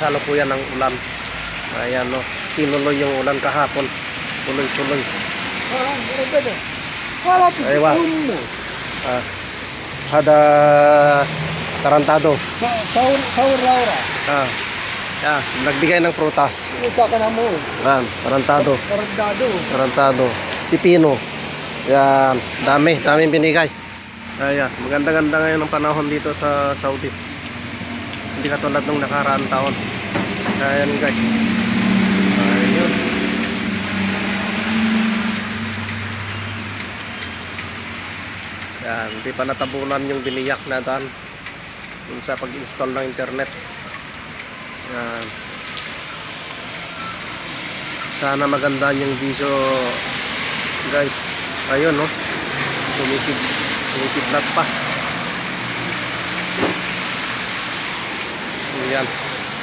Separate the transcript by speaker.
Speaker 1: kasalukuyan ng ulan. Ayan, no. Tinuloy yung ulan kahapon. Tuloy-tuloy. Aywa. Ada tarantado.
Speaker 2: Saur Laura.
Speaker 1: Yan, nagbigay ng prutas.
Speaker 2: Ito ka na mo.
Speaker 1: Yan, tarantado.
Speaker 2: Tarantado.
Speaker 1: Tarantado. Pipino. Yan, daming binigay. Ayan, maganda-ganda ngayon ang panahon dito sa Saudi. Hindi katulad nung nakaraang taon. Ayan guys. Ayun. Yan, hindi pa natabunan yung biniyak na daan sa pag-install ng internet. Yan. Sana maganda yung video guys. Ayun, no. Tumikidlat pa. Yan.